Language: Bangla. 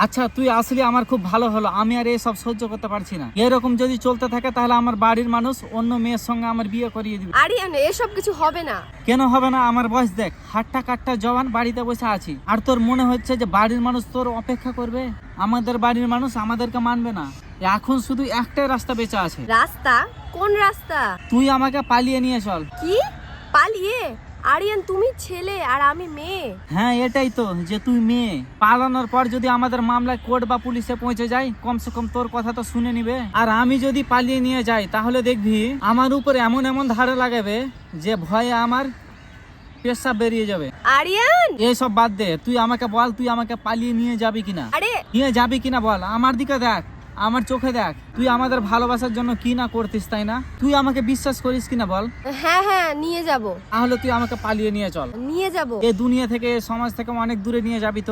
আচ্ছা তুই আসলে আমার খুব ভালো হলো, আমি আর এসব সহ্য করতে পারছি না। এরকম যদি চলতে থাকে তাহলে আমার বাড়ির মানুষ অন্য মেয়ের সঙ্গে আমার বিয়ে করিয়ে দিবে। আরিয়ান, এসব কিছু হবে না। কেন হবে না? আমার বয়স দেখ, হাট্টা কাট্টা জওয়ান, বাড়িতে বসে আছি। আর তোর মনে হচ্ছে যে বাড়ির মানুষ তোর অপেক্ষা করবে? আমাদের বাড়ির মানুষ আমাদেরকে মানবে না। এখন শুধু একটাই রাস্তা বেঁচে আছে। রাস্তা? কোন রাস্তা? তুই আমাকে পালিয়ে নিয়ে চল। কি? পালিয়ে? আরিয়ান, তুমি ছেলে আর আমি মেয়ে। হ্যাঁ এটাই তো, যে তুই মেয়ে। পালানোর পর যদি আমাদের মামলায় কোর্ট বা পুলিশে পৌঁছে যায়, কমসে কম তোর কথা তো শুনে নিবে। আর আমি যদি পালিয়ে নিয়ে যাই তাহলে দেখবি আমার উপরে এমন এমন ধারে লাগাবে যে ভয়ে আমার পেশাব বেরিয়ে যাবে। আরিয়ান! এইসব বাদ দে, তুই আমাকে বল, তুই আমাকে পালিয়ে নিয়ে যাবি কিনা? আরে নিয়ে যাবি কিনা বল, আমার দিকে দেখ, আমার চোখে দেখ। তুই আমাদের ভালোবাসার জন্য কি না করতিস, তাই না? তুই আমাকে বিশ্বাস করিস কিনা বল। হ্যাঁ হ্যাঁ, নিয়ে যাব। তাহলে তুই আমাকে পালিয়ে নিয়ে চল। নিয়ে যাব। এই দুনিয়া থেকে, এই সমাজ থেকে অনেক দূরে নিয়ে যাবি তো।